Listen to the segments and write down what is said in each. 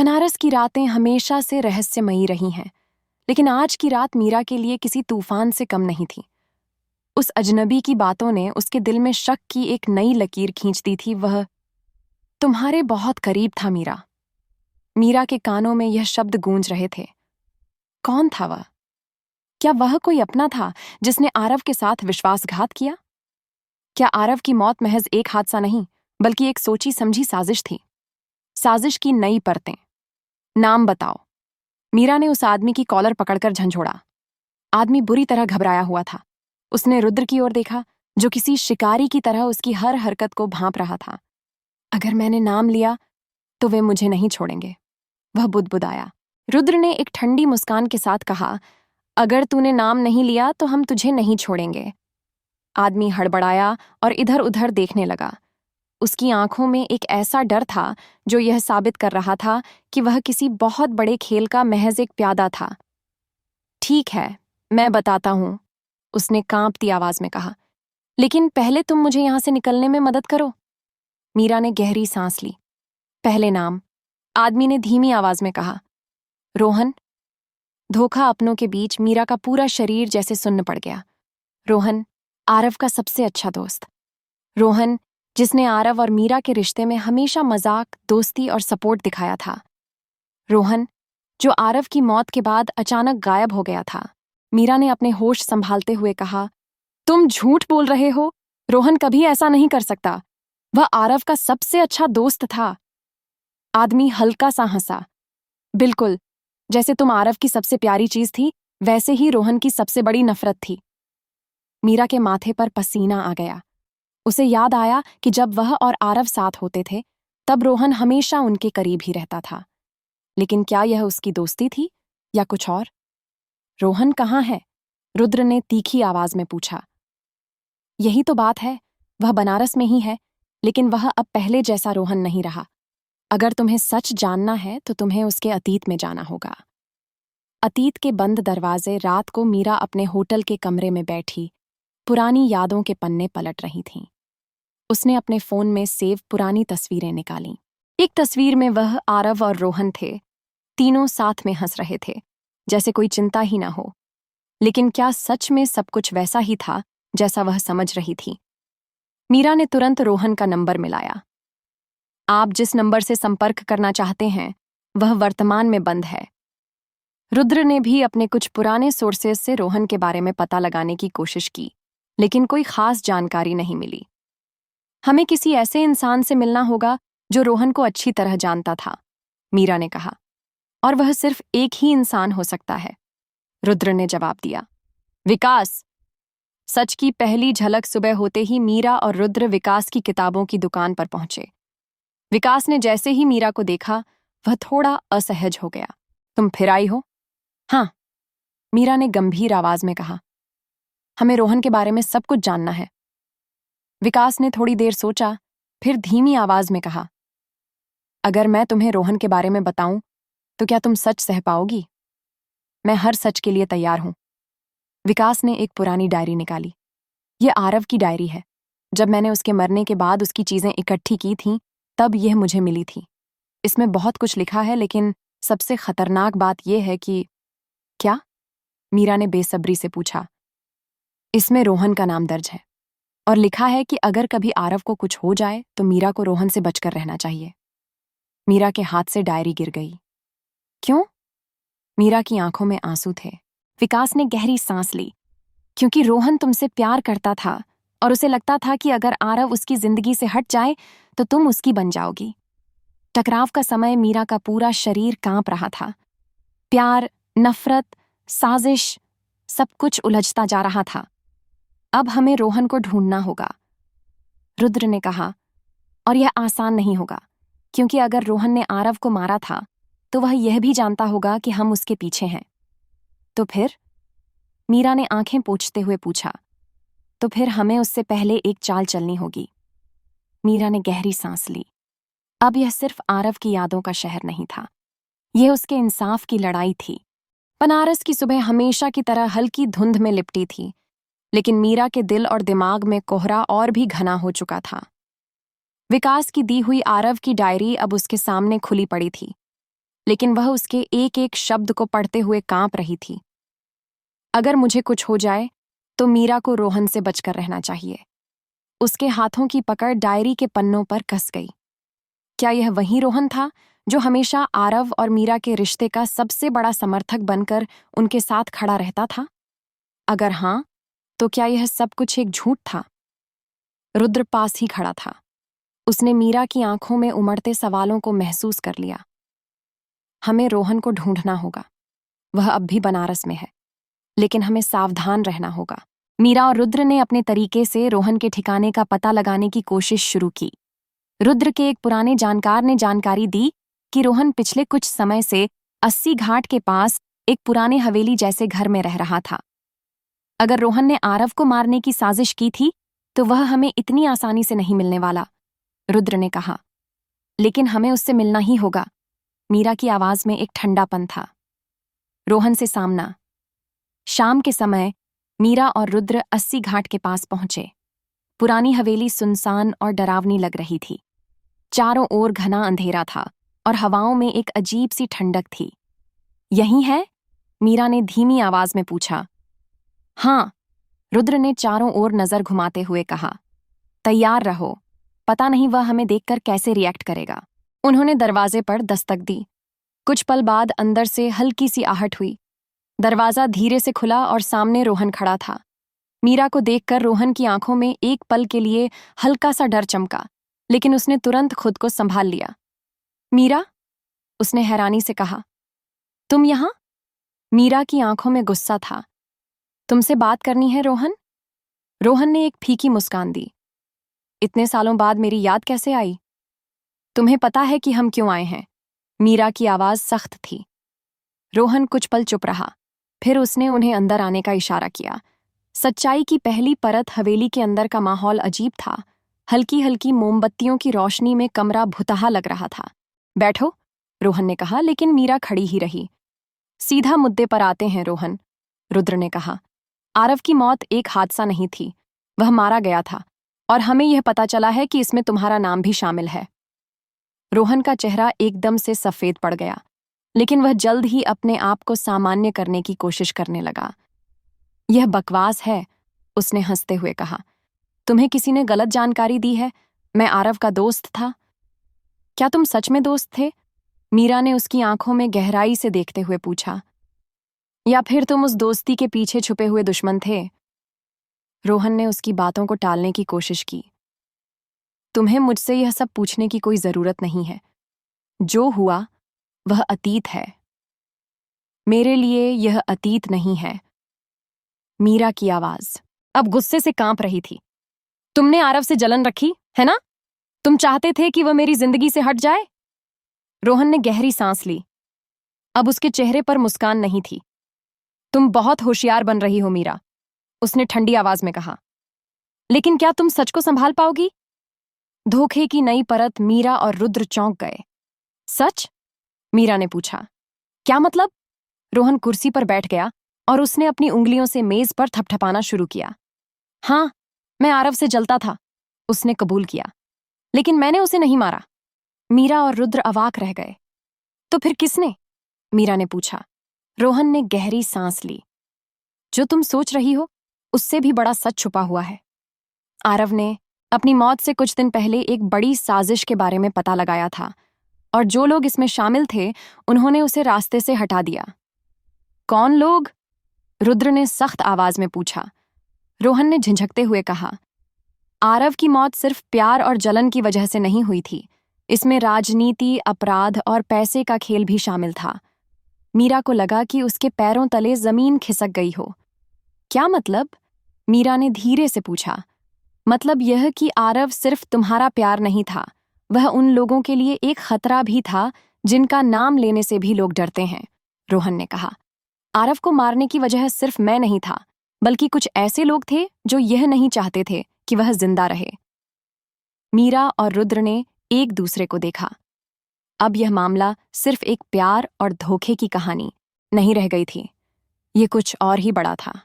बनारस की रातें हमेशा से रहस्यमयी रही हैं, लेकिन आज की रात मीरा के लिए किसी तूफान से कम नहीं थी। उस अजनबी की बातों ने उसके दिल में शक की एक नई लकीर खींच दी थी। वह तुम्हारे बहुत करीब था मीरा। मीरा के कानों में यह शब्द गूंज रहे थे। कौन था वह? क्या वह कोई अपना था जिसने आरव के साथ विश्वासघात किया? क्या आरव की मौत महज एक हादसा नहीं, बल्कि एक सोची समझी साजिश थी? साजिश की नई परतें। नाम बताओ। मीरा ने उस आदमी की कॉलर पकड़कर झंझोड़ा। आदमी बुरी तरह घबराया हुआ था। उसने रुद्र की ओर देखा, जो किसी शिकारी की तरह उसकी हर हरकत को भांप रहा था। अगर मैंने नाम लिया तो वे मुझे नहीं छोड़ेंगे, वह बुदबुदाया। रुद्र ने एक ठंडी मुस्कान के साथ कहा, अगर तूने नाम नहीं लिया तो हम तुझे नहीं छोड़ेंगे। आदमी हड़बड़ाया और इधर उधर देखने लगा। उसकी आंखों में एक ऐसा डर था जो यह साबित कर रहा था कि वह किसी बहुत बड़े खेल का महज एक प्यादा था। ठीक है, मैं बताता हूं, उसने कांपती आवाज में कहा, लेकिन पहले तुम मुझे यहां से निकलने में मदद करो। मीरा ने गहरी सांस ली। पहले नाम, आदमी ने धीमी आवाज में कहा। रोहन। धोखा अपनों के बीच मीरा का पूरा शरीर जैसे सुन्न पड़ गया। रोहन, आरव का सबसे अच्छा दोस्त। रोहन, जिसने आरव और मीरा के रिश्ते में हमेशा मजाक, दोस्ती और सपोर्ट दिखाया था। रोहन, जो आरव की मौत के बाद अचानक गायब हो गया था। मीरा ने अपने होश संभालते हुए कहा, तुम झूठ बोल रहे हो। रोहन कभी ऐसा नहीं कर सकता। वह आरव का सबसे अच्छा दोस्त था। आदमी हल्का सा हंसा। बिल्कुल, जैसे तुम आरव की सबसे प्यारी चीज थी, वैसे ही रोहन की सबसे बड़ी नफरत थी। मीरा के माथे पर पसीना आ गया। उसे याद आया कि जब वह और आरव साथ होते थे, तब रोहन हमेशा उनके करीब ही रहता था। लेकिन क्या यह उसकी दोस्ती थी या कुछ और? रोहन कहाँ है? रुद्र ने तीखी आवाज में पूछा। यही तो बात है, वह बनारस में ही है, लेकिन वह अब पहले जैसा रोहन नहीं रहा। अगर तुम्हें सच जानना है तो तुम्हें उसके अतीत में जाना होगा। अतीत के बंद दरवाजे। रात को मीरा अपने होटल के कमरे में बैठी पुरानी यादों के पन्ने पलट रही थीं। उसने अपने फोन में सेव पुरानी तस्वीरें निकालीं। एक तस्वीर में वह, आरव और रोहन थे। तीनों साथ में हंस रहे थे, जैसे कोई चिंता ही ना हो। लेकिन क्या सच में सब कुछ वैसा ही था जैसा वह समझ रही थी? मीरा ने तुरंत रोहन का नंबर मिलाया। आप जिस नंबर से संपर्क करना चाहते हैं, वह वर्तमान में बंद है। रुद्र ने भी अपने कुछ पुराने सोर्सेज से रोहन के बारे में पता लगाने की कोशिश की, लेकिन कोई खास जानकारी नहीं मिली। हमें किसी ऐसे इंसान से मिलना होगा जो रोहन को अच्छी तरह जानता था, मीरा ने कहा। और वह सिर्फ एक ही इंसान हो सकता है, रुद्र ने जवाब दिया। विकास। सच की पहली झलक सुबह होते ही मीरा और रुद्र विकास की किताबों की दुकान पर पहुंचे। विकास ने जैसे ही मीरा को देखा, वह थोड़ा असहज हो गया। तुम फिर आई हो? हाँ, मीरा ने गंभीर आवाज में कहा। हमें रोहन के बारे में सब कुछ जानना है। विकास ने थोड़ी देर सोचा, फिर धीमी आवाज में कहा, अगर मैं तुम्हें रोहन के बारे में बताऊं तो क्या तुम सच सह पाओगी? मैं हर सच के लिए तैयार हूं। विकास ने एक पुरानी डायरी निकाली। यह आरव की डायरी है। जब मैंने उसके मरने के बाद उसकी चीजें इकट्ठी की थीं, तब यह मुझे मिली थी। इसमें बहुत कुछ लिखा है, लेकिन सबसे खतरनाक बात यह है कि... क्या? मीरा ने बेसब्री से पूछा। इसमें रोहन का नाम दर्ज है और लिखा है कि अगर कभी आरव को कुछ हो जाए तो मीरा को रोहन से बचकर रहना चाहिए। मीरा के हाथ से डायरी गिर गई। क्यों? मीरा की आंखों में आंसू थे। विकास ने गहरी सांस ली। क्योंकि रोहन तुमसे प्यार करता था और उसे लगता था कि अगर आरव उसकी जिंदगी से हट जाए तो तुम उसकी बन जाओगी। टकराव का समय मीरा का पूरा शरीर कांप रहा था। प्यार, नफरत, साजिश, सब कुछ उलझता जा रहा था। अब हमें रोहन को ढूंढना होगा, रुद्र ने कहा। और यह आसान नहीं होगा, क्योंकि अगर रोहन ने आरव को मारा था तो वह यह भी जानता होगा कि हम उसके पीछे हैं। तो फिर? मीरा ने आंखें पोंछते हुए पूछा। तो फिर हमें उससे पहले एक चाल चलनी होगी। मीरा ने गहरी सांस ली। अब यह सिर्फ आरव की यादों का शहर नहीं था, यह उसके इंसाफ की लड़ाई थी। बनारस की सुबह हमेशा की तरह हल्की धुंध में लिपटी थी, लेकिन मीरा के दिल और दिमाग में कोहरा और भी घना हो चुका था। विकास की दी हुई आरव की डायरी अब उसके सामने खुली पड़ी थी। लेकिन वह उसके एक एक शब्द को पढ़ते हुए कांप रही थी। अगर मुझे कुछ हो जाए तो मीरा को रोहन से बचकर रहना चाहिए। उसके हाथों की पकड़ डायरी के पन्नों पर कस गई। क्या यह वही रोहन था जो हमेशा आरव और मीरा के रिश्ते का सबसे बड़ा समर्थक बनकर उनके साथ खड़ा रहता था? अगर हाँ, तो क्या यह सब कुछ एक झूठ था? रुद्र पास ही खड़ा था। उसने मीरा की आंखों में उमड़ते सवालों को महसूस कर लिया। हमें रोहन को ढूंढना होगा। वह अब भी बनारस में है, लेकिन हमें सावधान रहना होगा। मीरा और रुद्र ने अपने तरीके से रोहन के ठिकाने का पता लगाने की कोशिश शुरू की। रुद्र के एक पुराने जानकार ने जानकारी दी कि रोहन पिछले कुछ समय से 80 घाट के पास एक पुराने हवेली जैसे घर में रह रहा था। अगर रोहन ने आरव को मारने की साजिश की थी तो वह हमें इतनी आसानी से नहीं मिलने वाला, रुद्र ने कहा। लेकिन हमें उससे मिलना ही होगा। मीरा की आवाज में एक ठंडापन था। रोहन से सामना। शाम के समय मीरा और रुद्र 80 घाट के पास पहुंचे। पुरानी हवेली सुनसान और डरावनी लग रही थी। चारों ओर घना अंधेरा था और हवाओं में एक अजीब सी ठंडक थी। यही है? मीरा ने धीमी आवाज में पूछा। हाँ, रुद्र ने चारों ओर नजर घुमाते हुए कहा। तैयार रहो, पता नहीं वह हमें देखकर कैसे रिएक्ट करेगा। उन्होंने दरवाजे पर दस्तक दी। कुछ पल बाद अंदर से हल्की सी आहट हुई। दरवाजा धीरे से खुला और सामने रोहन खड़ा था। मीरा को देखकर रोहन की आंखों में एक पल के लिए हल्का सा डर चमका, लेकिन उसने तुरंत खुद को संभाल लिया। मीरा, उसने हैरानी से कहा। तुम यहां? मीरा की आंखों में गुस्सा था। तुमसे बात करनी है रोहन? रोहन ने एक फीकी मुस्कान दी। इतने सालों बाद मेरी याद कैसे आई? तुम्हें पता है कि हम क्यों आए हैं? मीरा की आवाज सख्त थी। रोहन कुछ पल चुप रहा, फिर उसने उन्हें अंदर आने का इशारा किया। सच्चाई की पहली परत हवेली के अंदर का माहौल अजीब था। हल्की हल्की मोमबत्तियों की रोशनी में कमरा भुतहा लग रहा था। बैठो, रोहन ने कहा, लेकिन मीरा खड़ी ही रही। सीधा मुद्दे पर आते हैं रोहन, रुद्र ने कहा। आरव की मौत एक हादसा नहीं थी, वह मारा गया था, और हमें यह पता चला है कि इसमें तुम्हारा नाम भी शामिल है। रोहन का चेहरा एकदम से सफेद पड़ गया, लेकिन वह जल्द ही अपने आप को सामान्य करने की कोशिश करने लगा। यह बकवास है, उसने हंसते हुए कहा। तुम्हें किसी ने गलत जानकारी दी है। मैं आरव का दोस्त था। क्या तुम सच में दोस्त थे? मीरा ने उसकी आंखों में गहराई से देखते हुए पूछा। या फिर तुम उस दोस्ती के पीछे छुपे हुए दुश्मन थे? रोहन ने उसकी बातों को टालने की कोशिश की। तुम्हें मुझसे यह सब पूछने की कोई जरूरत नहीं है। जो हुआ वह अतीत है। मेरे लिए यह अतीत नहीं है। मीरा की आवाज अब गुस्से से कांप रही थी। तुमने आरव से जलन रखी है ना? तुम चाहते थे कि वह मेरी जिंदगी से हट जाए? रोहन ने गहरी सांस ली। अब उसके चेहरे पर मुस्कान नहीं थी। तुम बहुत होशियार बन रही हो मीरा, उसने ठंडी आवाज में कहा। लेकिन क्या तुम सच को संभाल पाओगी? धोखे की नई परत। मीरा और रुद्र चौंक गए। सच? मीरा ने पूछा। क्या मतलब? रोहन कुर्सी पर बैठ गया और उसने अपनी उंगलियों से मेज पर थपथपाना शुरू किया। हाँ, मैं आरव से जलता था, उसने कबूल किया, लेकिन मैंने उसे नहीं मारा। मीरा और रुद्र अवाक रह गए। तो फिर किसने? मीरा ने पूछा। रोहन ने गहरी सांस ली। जो तुम सोच रही हो उससे भी बड़ा सच छुपा हुआ है। आरव ने अपनी मौत से कुछ दिन पहले एक बड़ी साजिश के बारे में पता लगाया था, और जो लोग इसमें शामिल थे उन्होंने उसे रास्ते से हटा दिया। कौन लोग? रुद्र ने सख्त आवाज में पूछा। रोहन ने झिझकते हुए कहा। आरव की मौत सिर्फ प्यार और जलन की वजह से नहीं हुई थी। इसमें राजनीति, अपराध और पैसे का खेल भी शामिल था। मीरा को लगा कि उसके पैरों तले जमीन खिसक गई हो। क्या मतलब? मीरा ने धीरे से पूछा। मतलब यह कि आरव सिर्फ तुम्हारा प्यार नहीं था, वह उन लोगों के लिए एक खतरा भी था जिनका नाम लेने से भी लोग डरते हैं, रोहन ने कहा। आरव को मारने की वजह सिर्फ मैं नहीं था, बल्कि कुछ ऐसे लोग थे जो यह नहीं चाहते थे कि वह जिंदा रहे। मीरा और रुद्र ने एक दूसरे को देखा। अब यह मामला सिर्फ एक प्यार और धोखे की कहानी नहीं रह गई थी, ये कुछ और ही बड़ा था।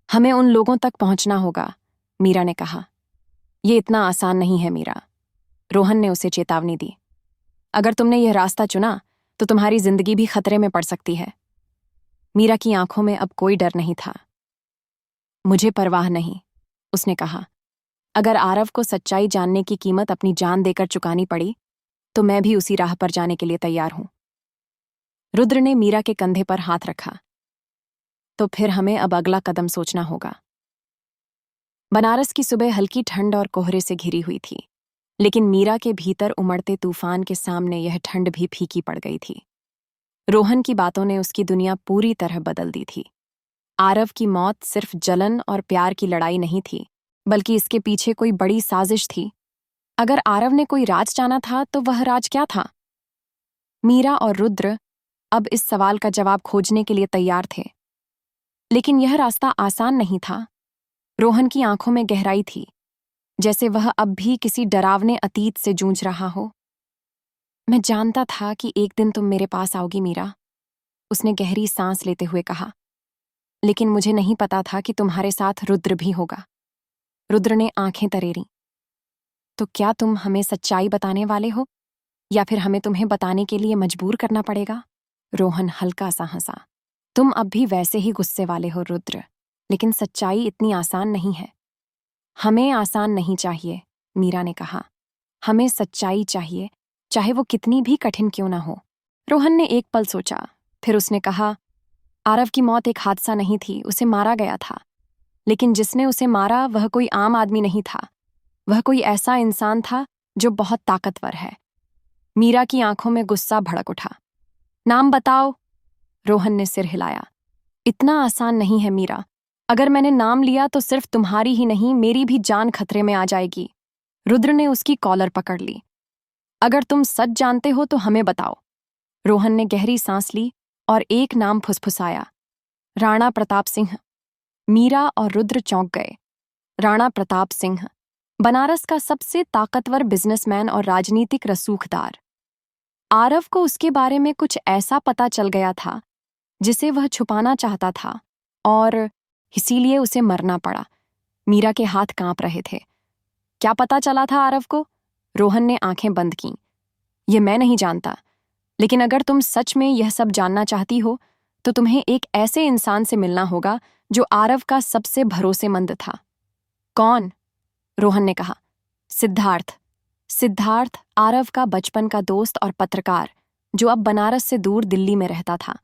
हमें उन लोगों तक पहुंचना होगा, मीरा ने कहा। यह इतना आसान नहीं है मीरा, रोहन ने उसे चेतावनी दी। अगर तुमने यह रास्ता चुना तो तुम्हारी जिंदगी भी खतरे में पड़ सकती है। मीरा की आंखों में अब कोई डर नहीं था। मुझे परवाह नहीं, उसने कहा। अगर आरव को सच्चाई जानने की कीमत अपनी जान देकर चुकानी पड़ी तो मैं भी उसी राह पर जाने के लिए तैयार हूं। रुद्र ने मीरा के कंधे पर हाथ रखा। तो फिर हमें अब अगला कदम सोचना होगा। बनारस की सुबह हल्की ठंड और कोहरे से घिरी हुई थी, लेकिन मीरा के भीतर उमड़ते तूफान के सामने यह ठंड भी फीकी पड़ गई थी। रोहन की बातों ने उसकी दुनिया पूरी तरह बदल दी थी। आरव की मौत सिर्फ जलन और प्यार की लड़ाई नहीं थी, बल्कि इसके पीछे कोई बड़ी साजिश थी। अगर आरव ने कोई राज जाना था तो वह राज क्या था? मीरा और रुद्र अब इस सवाल का जवाब खोजने के लिए तैयार थे, लेकिन यह रास्ता आसान नहीं था। रोहन की आंखों में गहराई थी, जैसे वह अब भी किसी डरावने अतीत से जूझ रहा हो। मैं जानता था कि एक दिन तुम मेरे पास आओगी मीरा, उसने गहरी सांस लेते हुए कहा। लेकिन मुझे नहीं पता था कि तुम्हारे साथ रुद्र भी होगा। रुद्र ने आंखें तरेरी। तो क्या तुम हमें सच्चाई बताने वाले हो, या फिर हमें तुम्हें बताने के लिए मजबूर करना पड़ेगा? रोहन हल्का सा हंसा। तुम अब भी वैसे ही गुस्से वाले हो रुद्र, लेकिन सच्चाई इतनी आसान नहीं है। हमें आसान नहीं चाहिए, मीरा ने कहा। हमें सच्चाई चाहिए, चाहे वो कितनी भी कठिन क्यों ना हो। रोहन ने एक पल सोचा, फिर उसने कहा, आरव की मौत एक हादसा नहीं थी, उसे मारा गया था। लेकिन जिसने उसे मारा वह कोई आम आदमी नहीं था, वह कोई ऐसा इंसान था जो बहुत ताकतवर है। मीरा की आंखों में गुस्सा भड़क उठा। नाम बताओ, रोहन ने सिर हिलाया। इतना आसान नहीं है मीरा, अगर मैंने नाम लिया तो सिर्फ तुम्हारी ही नहीं मेरी भी जान खतरे में आ जाएगी। रुद्र ने उसकी कॉलर पकड़ ली। अगर तुम सच जानते हो तो हमें बताओ। रोहन ने गहरी सांस ली और एक नाम फुसफुसाया, राणा प्रताप सिंह। मीरा और रुद्र चौंक गए। राणा प्रताप सिंह, बनारस का सबसे ताकतवर बिजनेसमैन और राजनीतिक रसूखदार। आरव को उसके बारे में कुछ ऐसा पता चल गया था जिसे वह छुपाना चाहता था, और इसीलिए उसे मरना पड़ा। मीरा के हाथ कांप रहे थे। क्या पता चला था आरव को? रोहन ने आंखें बंद कीं। यह मैं नहीं जानता, लेकिन अगर तुम सच में यह सब जानना चाहती हो तो तुम्हें एक ऐसे इंसान से मिलना होगा जो आरव का सबसे भरोसेमंद था। कौन? रोहन ने कहा। सिद्धार्थ। सिद्धार्थ आरव का बचपन का दोस्त और पत्रकार, जो अब बनारस से दूर दिल्ली में रहता था।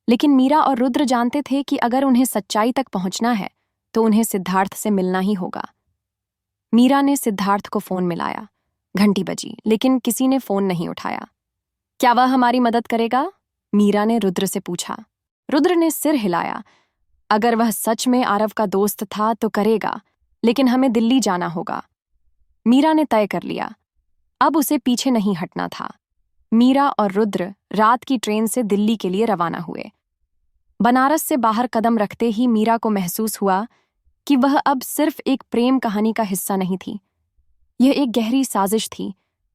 लेकिन मीरा और रुद्र जानते थे कि अगर उन्हें सच्चाई तक पहुंचना है तो उन्हें सिद्धार्थ से मिलना ही होगा। मीरा ने सिद्धार्थ को फोन मिलाया। घंटी बजी, लेकिन किसी ने फोन नहीं उठाया। क्या वह हमारी मदद करेगा? मीरा ने रुद्र से पूछा। रुद्र ने सिर हिलाया। अगर वह सच में आरव का दोस्त था तो करेगा, लेकिन हमें दिल्ली जाना होगा। मीरा ने तय कर लिया, अब उसे पीछे नहीं हटना था। मीरा और रुद्र रात की ट्रेन से दिल्ली के लिए रवाना हुए। बनारस से बाहर कदम रखते ही मीरा को महसूस हुआ कि वह अब सिर्फ एक प्रेम कहानी का हिस्सा नहीं थी। यह एक गहरी साजिश थी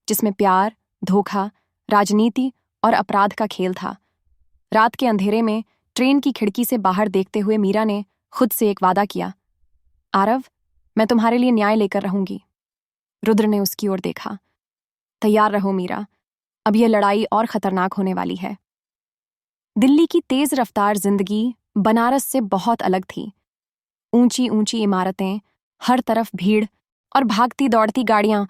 जिसमें प्यार, धोखा, राजनीति और अपराध का खेल था। रात के अंधेरे में ट्रेन की खिड़की से बाहर देखते हुए मीरा ने खुद से एक वादा किया, आरव, मैं तुम्हारे लिए न्याय लेकर रहूंगी। रुद्र ने उसकी ओर देखा। तैयार रहो मीरा, अब यह लड़ाई और खतरनाक होने वाली है। दिल्ली की तेज रफ्तार जिंदगी बनारस से बहुत अलग थी। ऊंची ऊंची इमारतें, हर तरफ भीड़ और भागती दौड़ती गाड़ियां,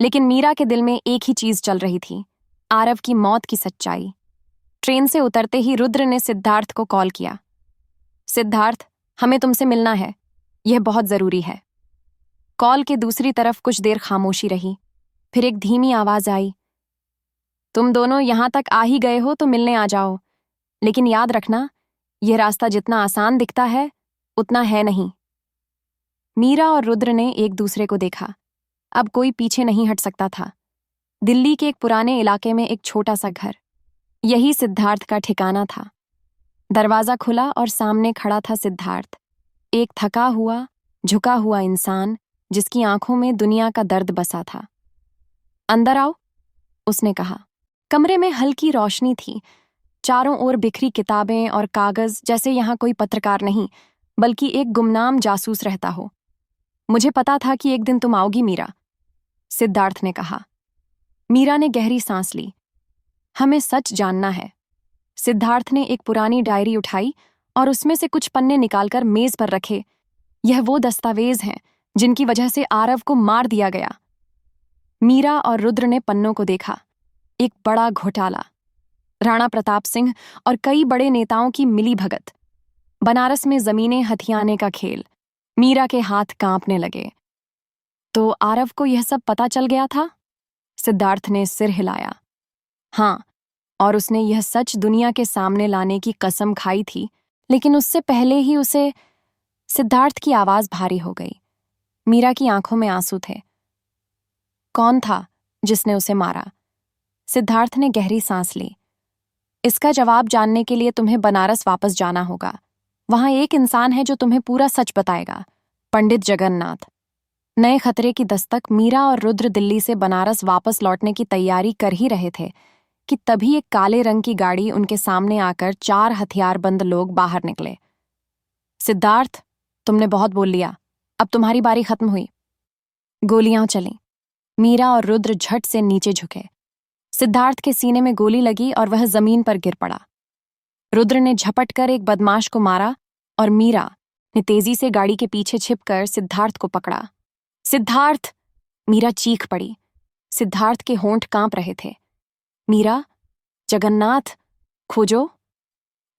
लेकिन मीरा के दिल में एक ही चीज चल रही थी, आरव की मौत की सच्चाई। ट्रेन से उतरते ही रुद्र ने सिद्धार्थ को कॉल किया। सिद्धार्थ, हमें तुमसे मिलना है, यह बहुत जरूरी है। कॉल के दूसरी तरफ कुछ देर खामोशी रही, फिर एक धीमी आवाज आई, तुम दोनों यहां तक आ ही गए हो तो मिलने आ जाओ, लेकिन याद रखना, यह रास्ता जितना आसान दिखता है उतना है नहीं। मीरा और रुद्र ने एक दूसरे को देखा। अब कोई पीछे नहीं हट सकता था। दिल्ली के एक पुराने इलाके में एक छोटा सा घर, यही सिद्धार्थ का ठिकाना था। दरवाजा खुला और सामने खड़ा था सिद्धार्थ, एक थका हुआ, झुका हुआ इंसान जिसकी आंखों में दुनिया का दर्द बसा था। अंदर आओ, उसने कहा। कमरे में हल्की रोशनी थी, चारों ओर बिखरी किताबें और कागज, जैसे यहां कोई पत्रकार नहीं बल्कि एक गुमनाम जासूस रहता हो। मुझे पता था कि एक दिन तुम आओगी मीरा, सिद्धार्थ ने कहा। मीरा ने गहरी सांस ली। हमें सच जानना है। सिद्धार्थ ने एक पुरानी डायरी उठाई और उसमें से कुछ पन्ने निकालकर मेज पर रखे। यह वो दस्तावेज हैं जिनकी वजह से आरव को मार दिया गया। मीरा और रुद्र ने पन्नों को देखा। एक बड़ा घोटाला, राणा प्रताप सिंह और कई बड़े नेताओं की मिलीभगत, बनारस में जमीनें हथियाने का खेल। मीरा के हाथ कांपने लगे। तो आरव को यह सब पता चल गया था? सिद्धार्थ ने सिर हिलाया। हाँ, और उसने यह सच दुनिया के सामने लाने की कसम खाई थी, लेकिन उससे पहले ही उसे... सिद्धार्थ की आवाज भारी हो गई। मीरा की आंखों में आंसू थे। कौन था जिसने उसे मारा? सिद्धार्थ ने गहरी सांस ली। इसका जवाब जानने के लिए तुम्हें बनारस वापस जाना होगा। वहां एक इंसान है जो तुम्हें पूरा सच बताएगा, पंडित जगन्नाथ। नए खतरे की दस्तक। मीरा और रुद्र दिल्ली से बनारस वापस लौटने की तैयारी कर ही रहे थे कि तभी एक काले रंग की गाड़ी उनके सामने आकर 4 हथियारबंद लोग बाहर निकले। सिद्धार्थ, तुमने बहुत बोल लिया, अब तुम्हारी बारी खत्म हुई। गोलियां चलीं। मीरा और रुद्र झट से नीचे झुके। सिद्धार्थ के सीने में गोली लगी और वह जमीन पर गिर पड़ा। रुद्र ने झपट कर एक बदमाश को मारा और मीरा ने तेजी से गाड़ी के पीछे छिपकर सिद्धार्थ को पकड़ा। सिद्धार्थ! मीरा चीख पड़ी। सिद्धार्थ के होंठ कांप रहे थे। मीरा, जगन्नाथ, खोजो।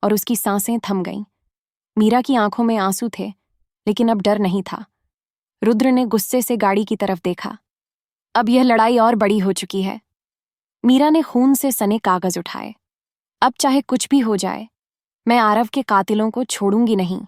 और उसकी सांसें थम गईं। मीरा की आंखों में आंसू थे, लेकिन अब डर नहीं था। रुद्र ने गुस्से से गाड़ी की तरफ देखा। अब यह लड़ाई और बड़ी हो चुकी है। मीरा ने खून से सने कागज उठाए। अब चाहे कुछ भी हो जाए, मैं आरव के कातिलों को छोड़ूंगी नहीं।